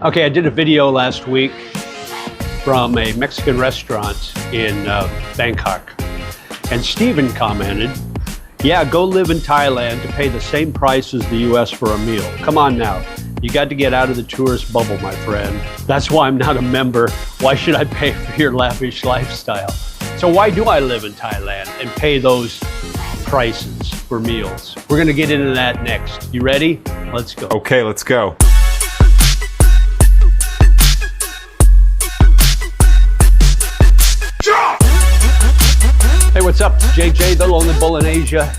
Okay, I did a video last week from a Mexican restaurant in Bangkok. And Steven commented, yeah, go live in Thailand to pay the same price as the US for a meal. Come on now. You got to get out of the tourist bubble, my friend. That's why I'm not a member. Why should I pay for your lavish lifestyle? So why do I live in Thailand and pay those prices for meals? We're gonna get into that next. You ready? Let's go. Okay, let's go. Hey, what's up? JJ, the Lonely Bull in Asia,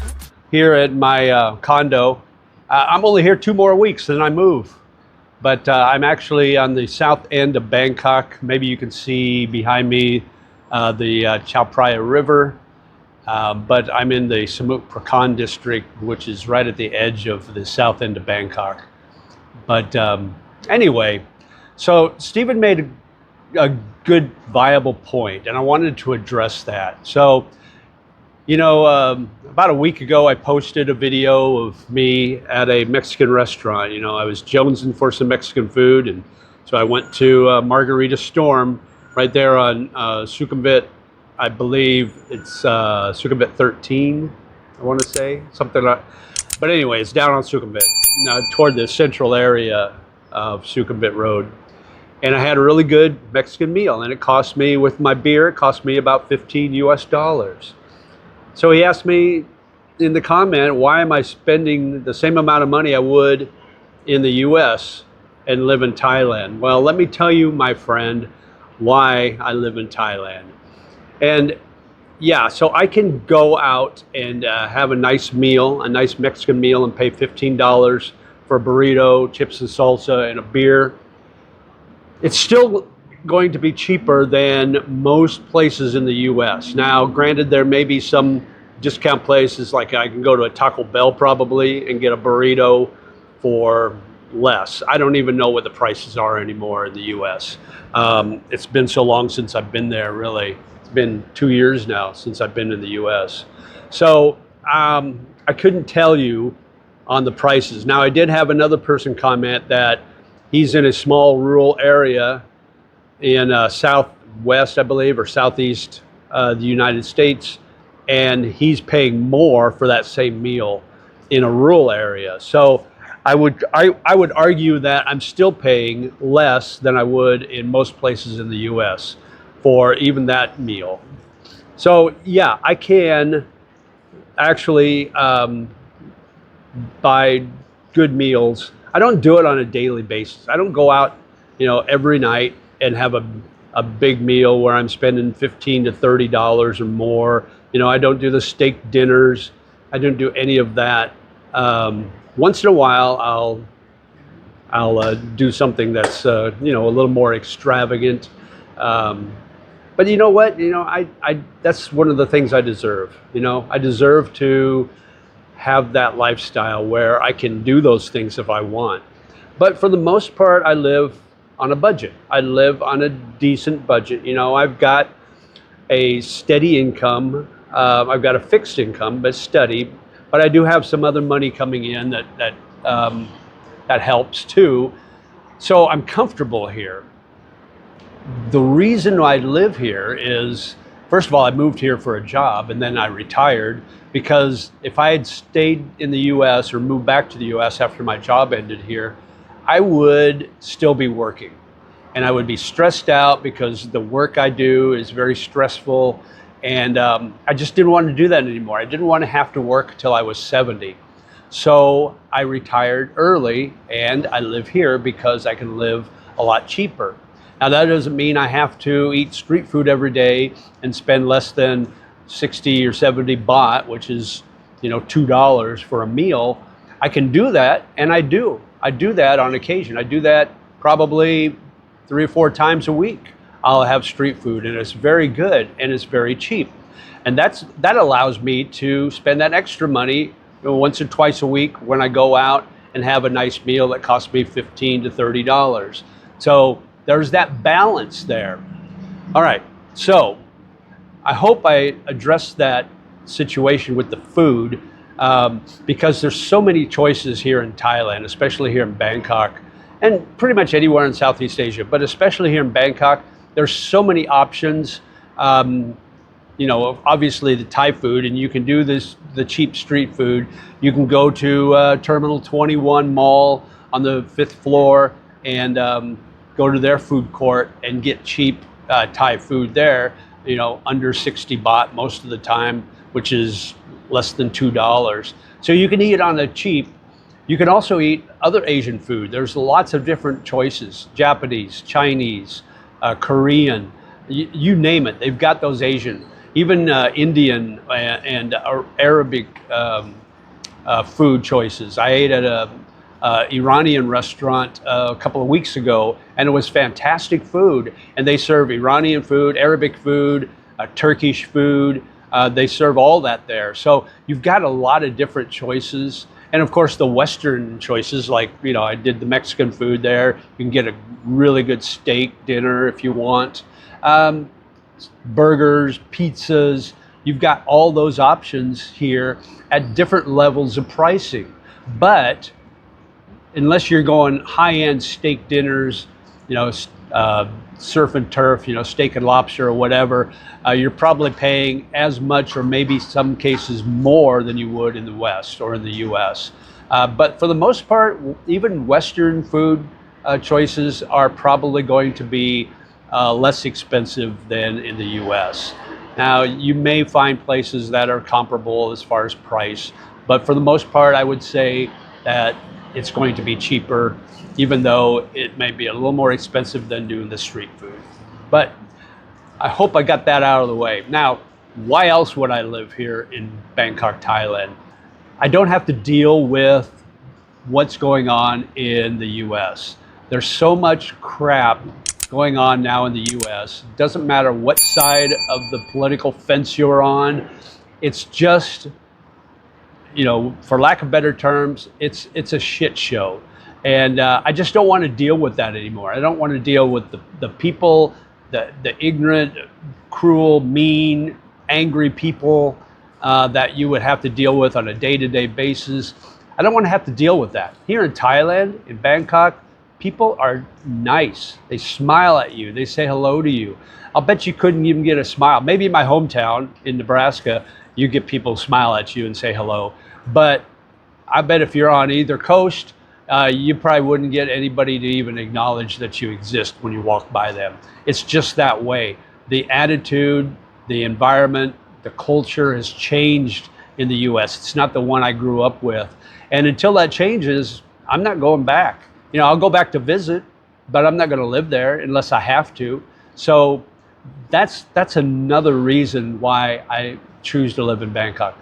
here at my condo. I'm only here 2 more weeks, then I move. But I'm actually on the south end of Bangkok. Maybe you can see behind me the Chao Phraya River. But I'm in the Samut Prakan district, which is right at the edge of the south end of Bangkok. But anyway, so Steven made a good, viable point, and I wanted to address that. So, you know, about a week ago, I posted a video of me at a Mexican restaurant. You know, I was jonesing for some Mexican food, and so I went to Margarita Storm right there on Sukhumvit. I believe it's Sukhumvit 13, I want to say, something like. But anyway, it's down on Sukhumvit, toward the central area of Sukhumvit Road. And I had a really good Mexican meal, and it cost me, with my beer, it cost me about $15 US. So he asked me in the comment, why am I spending the same amount of money I would in the US and live in Thailand? Well, let me tell you, my friend, why I live in Thailand. And yeah, so I can go out and have a nice meal, a nice Mexican meal, and pay $15 for a burrito, chips and salsa, and a beer. It's still going to be cheaper than most places in the US. Now, granted, there may be some discount places, like I can go to a Taco Bell probably and get a burrito for less. I don't even know what the prices are anymore in the US. It's been so long since I've been there, really. It's been 2 years now since I've been in the US. So I couldn't tell you on the prices. Now, I did have another person comment that he's in a small rural area in southwest, I believe, or southeast the United States, and he's paying more for that same meal in a rural area. So I would argue that I'm still paying less than I would in most places in the US for even that meal. So yeah, I can actually buy good meals. I don't do it on a daily basis. I don't go out, you know, every night and have a big meal where I'm spending $15 to $30 or more. You know, I don't do the steak dinners. I don't do any of that. Once in a while, I'll do something that's you know, a little more extravagant. But you know what? You know, that's one of the things I deserve. You know, I deserve to have that lifestyle where I can do those things if I want. But for the most part, I live on a budget. I live on a decent budget. You know, I've got a steady income. I've got a fixed income, but steady. But I do have some other money coming in that helps too. So I'm comfortable here. The reason I live here is, first of all, I moved here for a job, and then I retired, because if I had stayed in the US or moved back to the US after my job ended here, I would still be working. And I would be stressed out because the work I do is very stressful. And I just didn't want to do that anymore. I didn't want to have to work till I was 70. So I retired early, and I live here because I can live a lot cheaper. Now, that doesn't mean I have to eat street food every day and spend less than 60 or 70 baht, which is, you know, $2 for a meal. I can do that, and I do. I do that on occasion. I do that probably 3 or 4 times a week. I'll have street food, and it's very good, and it's very cheap. And that allows me to spend that extra money, you know, once or twice a week when I go out and have a nice meal that costs me $15 to $30. So there's that balance there. All right, so I hope I addressed that situation with the food, because there's so many choices here in Thailand, especially here in Bangkok. and pretty much anywhere in Southeast Asia, but especially here in Bangkok, there's so many options. You know, obviously the Thai food, and you can do the cheap street food. You can go to Terminal 21 Mall on the 5th floor and go to their food court and get cheap Thai food there, you know, under 60 baht most of the time, which is less than $2. So you can eat on the cheap. You can also eat other Asian food. There's lots of different choices: Japanese, Chinese, Korean, you name it. They've got those Asian, even Indian and Arabic food choices. I ate at a Iranian restaurant a couple of weeks ago, and it was fantastic food. And they serve Iranian food, Arabic food, Turkish food. They serve all that there. So you've got a lot of different choices. And of course, the Western choices, like, you know, I did the Mexican food there. You can get a really good steak dinner if you want. Burgers, pizzas. You've got all those options here at different levels of pricing. But unless you're going high-end steak dinners, you know, surf and turf, you know, steak and lobster or whatever, you're probably paying as much or maybe some cases more than you would in the West or in the US. But for the most part, even Western food choices are probably going to be less expensive than in the US. Now, you may find places that are comparable as far as price, but for the most part, I would say that it's going to be cheaper, even though it may be a little more expensive than doing the street food. But I hope I got that out of the way. Now, why else would I live here in Bangkok, Thailand? I don't have to deal with what's going on in the US. There's so much crap going on now in the US. It doesn't matter what side of the political fence you're on. It's just, you know, for lack of better terms, it's a shit show. And I just don't want to deal with that anymore. I don't want to deal with the people, the ignorant, cruel, mean, angry people that you would have to deal with on a day-to-day basis. I don't want to have to deal with that. Here in Thailand, in Bangkok, people are nice. They smile at you. They say hello to you. I'll bet you couldn't even get a smile. Maybe in my hometown in Nebraska, you get people smile at you and say hello. But I bet if you're on either coast, you probably wouldn't get anybody to even acknowledge that you exist when you walk by them. It's just that way. The attitude, the environment, the culture has changed in the US. It's not the one I grew up with. And until that changes, I'm not going back. You know, I'll go back to visit, but I'm not going to live there unless I have to. So that's another reason why I choose to live in Bangkok.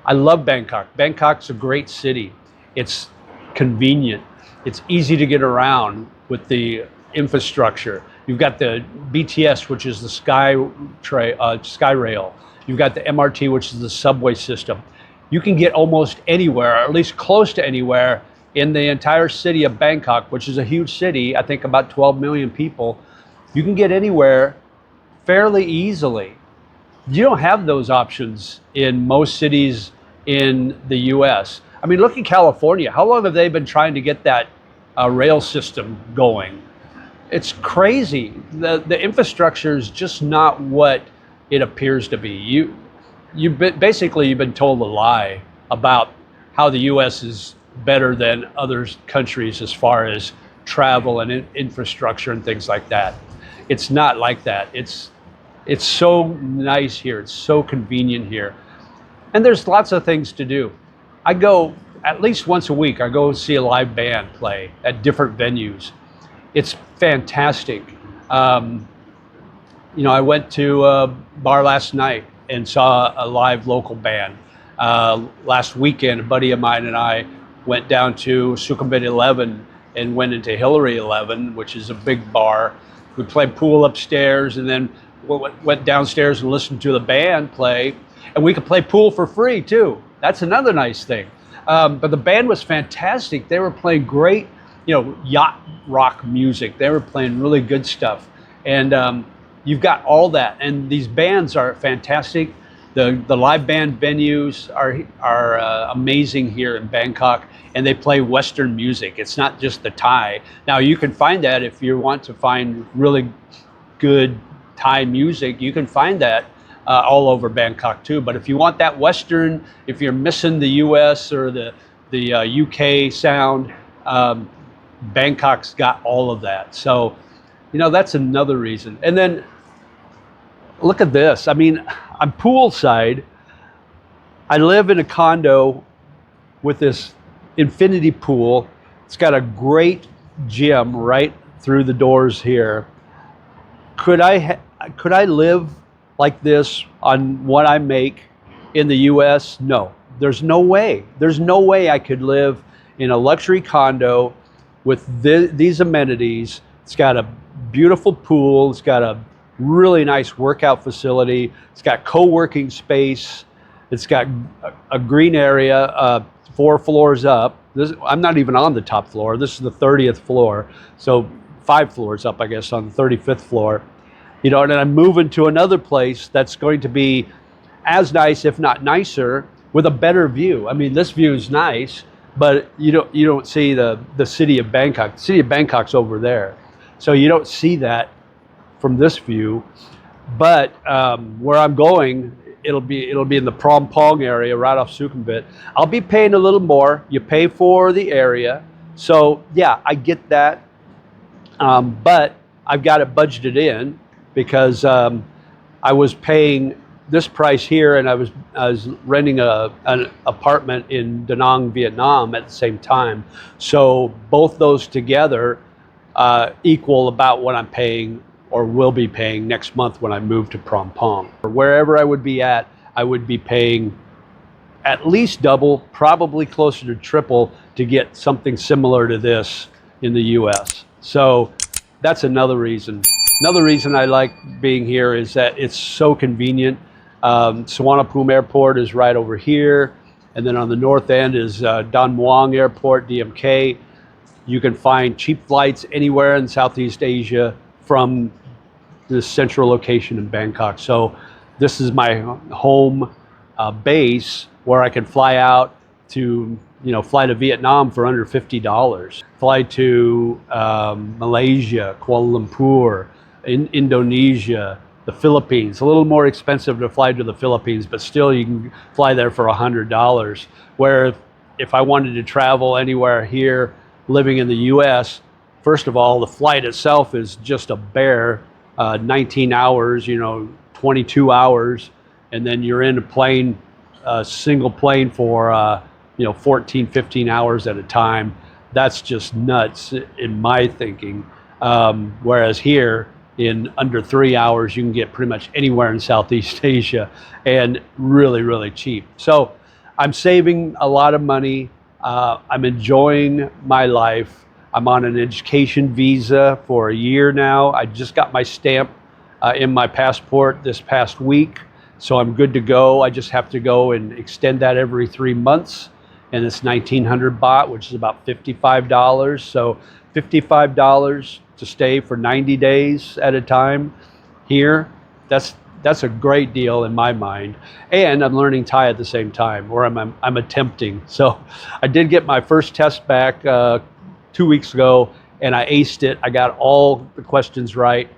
I love Bangkok. Bangkok's a great city. It's convenient. It's easy to get around with the infrastructure. You've got the BTS, which is the SkyRail. You've got the MRT, which is the subway system. You can get almost anywhere, or at least close to anywhere, in the entire city of Bangkok, which is a huge city, I think about 12 million people. You can get anywhere fairly easily. You don't have those options in most cities in the US. I mean, look at California. How long have they been trying to get that rail system going? It's crazy. The infrastructure is just not what it appears to be. You've been told a lie about how the US is better than other countries as far as travel and infrastructure and things like that. It's not like that. It's so nice here. It's so convenient here. And there's lots of things to do. I go at least once a week. I go see a live band play at different venues. It's fantastic. You know, I went to a bar last night and saw a live local band. Last weekend, a buddy of mine and I went down to Sukhumvit 11 and went into Hillary 11, which is a big bar. We played pool upstairs and then went downstairs and listened to the band play. And we could play pool for free too. That's another nice thing. But the band was fantastic. They were playing great, you know, yacht rock music. They were playing really good stuff. And you've got all that. And these bands are fantastic. The live band venues are amazing here in Bangkok, and they play Western music. It's not just the Thai. Now you can find that if you want to find really good Thai music, you can find that all over Bangkok too. But if you want that Western, if you're missing the U.S. or the UK sound, Bangkok's got all of that. So, you know, that's another reason. And then look at this. I mean, I'm poolside. I live in a condo with this infinity pool. It's got a great gym right through the doors here. Could I live like this on what I make in the US? No, there's no way. There's no way I could live in a luxury condo with these amenities. It's got a beautiful pool. It's got a really nice workout facility. It's got co-working space. It's got a green area 4 floors up. I'm not even on the top floor. This is the 30th floor. So 5 floors up, I guess, on the 35th floor. You know, and then I'm moving to another place that's going to be as nice, if not nicer, with a better view. I mean, this view is nice, but you don't see the city of Bangkok. The city of Bangkok's over there, so you don't see that from this view. But where I'm going, it'll be in the Phrom Phong area, right off Sukhumvit. I'll be paying a little more. You pay for the area, so yeah, I get that. But I've got it budgeted in because I was paying this price here, and I was renting an apartment in Da Nang, Vietnam at the same time. So both those together equal about what I'm paying or will be paying next month when I move to Phrom Phong. Or wherever I would be at, I would be paying at least double, probably closer to triple, to get something similar to this in the US. So that's another reason. Another reason I like being here is that it's so convenient. Suvarnabhumi Airport is right over here, and then on the north end is Don Muang Airport, DMK. You can find cheap flights anywhere in Southeast Asia from this central location in Bangkok. So this is my home base where I can fly out to, fly to Vietnam for under $50, fly to Malaysia, Kuala Lumpur, Indonesia, the Philippines. A little more expensive to fly to the Philippines, but still you can fly there for $100. Where if I wanted to travel anywhere here, living in the US, first of all, the flight itself is just a bare 19 hours, 22 hours, and then you're in a plane, single plane for 14, 15 hours at a time. That's just nuts in my thinking. Whereas here, in under 3 hours, you can get pretty much anywhere in Southeast Asia, and really, really cheap. So I'm saving a lot of money. I'm enjoying my life. I'm on an education visa for a year now. I just got my stamp in my passport this past week, so I'm good to go. I just have to go and extend that every 3 months, and it's 1,900 baht, which is about $55. So $55 to stay for 90 days at a time here. That's a great deal in my mind. And I'm learning Thai at the same time, or I'm attempting. So I did get my first test back 2 weeks ago, and I aced it. I got all the questions right.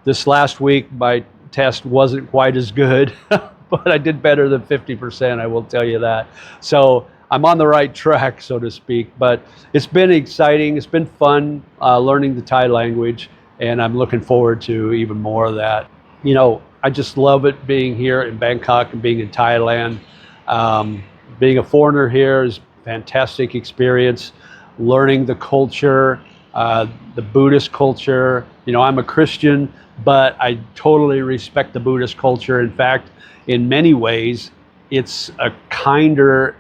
This last week, my test wasn't quite as good, but I did better than 50%, I will tell you that. So I'm on the right track, so to speak. But it's been exciting. It's been fun learning the Thai language, and I'm looking forward to even more of that. I just love it being here in Bangkok and being in Thailand. Being a foreigner here is a fantastic experience. Learning the culture, the Buddhist culture. I'm a Christian, but I totally respect the Buddhist culture. In fact, in many ways, it's a kinder,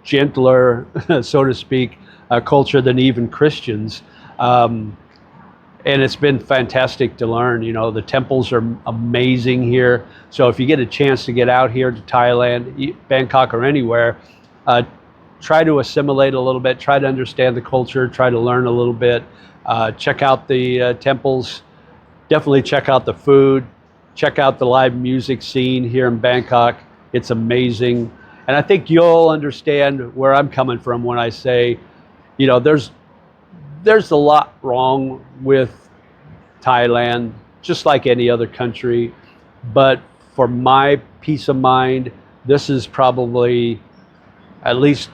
gentler, so to speak, culture than even Christians. And it's been fantastic to learn. The temples are amazing here. So if you get a chance to get out here to Thailand, Bangkok, or anywhere, try to assimilate a little bit, try to understand the culture, try to learn a little bit, check out the temples, definitely check out the food, check out the live music scene here in Bangkok. It's amazing. And I think you'll understand where I'm coming from when I say, you know, there's a lot wrong with Thailand, just like any other country. But for my peace of mind, this is probably, at least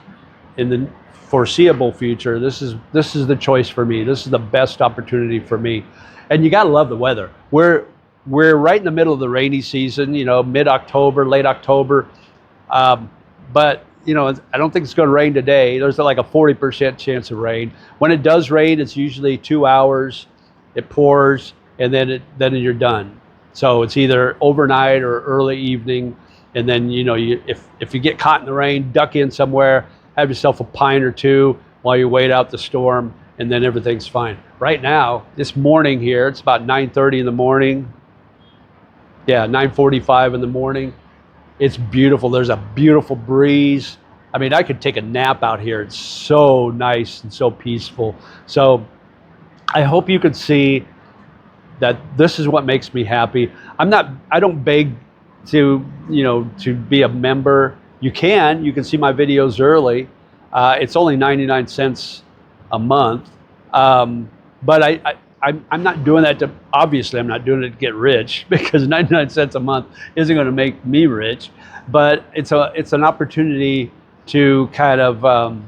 in the foreseeable future, this is the choice for me. This is the best opportunity for me. And you gotta love the weather. We're right in the middle of the rainy season, you know, mid-October, late October. But you know, I don't think it's going to rain today. There's like a 40% chance of rain. When it does rain, it's usually 2 hours. It pours, and then you're done. So it's either overnight or early evening. And then, you know, if you get caught in the rain, duck in somewhere, have yourself a pint or two while you wait out the storm, and then everything's fine. Right now, this morning here, it's about 9:30 in the morning. Yeah, 9:45 in the morning. It's beautiful. There's a beautiful breeze. I mean, I could take a nap out here. It's so nice and so peaceful. So I hope you could see that this is what makes me happy. I don't beg to, you know, to be a member. You can see my videos early. It's only 99 cents a month. But I'm not doing that to, obviously I'm not doing it to get rich, because 99 cents a month isn't going to make me rich, but it's an opportunity to kind of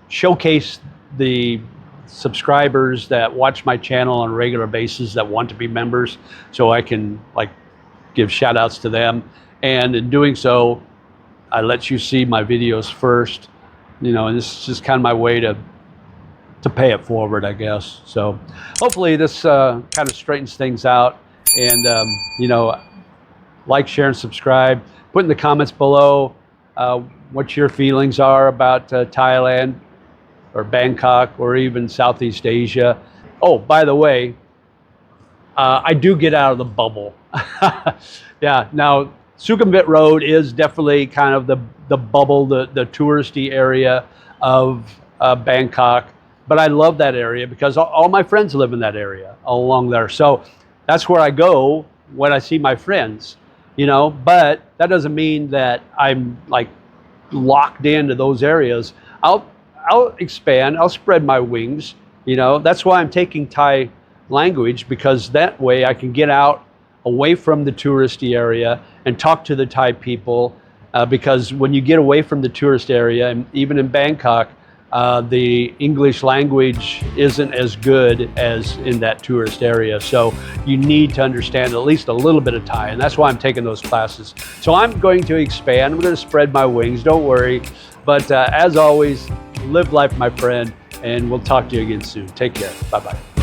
showcase the subscribers that watch my channel on a regular basis that want to be members, so I can like give shout outs to them. And in doing so, I let you see my videos first, you know, and this is just kind of my way to pay it forward, I guess. So hopefully this kind of straightens things out. And you know, like, share, and subscribe. Put in the comments below what your feelings are about Thailand or Bangkok or even Southeast Asia. Oh, by the way, I do get out of the bubble. Yeah, now Sukhumvit Road is definitely kind of the bubble, the touristy area of Bangkok. But I love that area because all my friends live in that area all along there. So that's where I go when I see my friends, you know. But that doesn't mean that I'm like locked into those areas. I'll expand, I'll spread my wings, you know. That's why I'm taking Thai language, because that way I can get out away from the touristy area and talk to the Thai people. Because when you get away from the tourist area, and even in Bangkok, the English language isn't as good as in that tourist area. So you need to understand at least a little bit of Thai, and that's why I'm taking those classes. So I'm going to expand. I'm going to spread my wings, don't worry. But as always, live life, my friend, and we'll talk to you again soon. Take care. Bye-bye.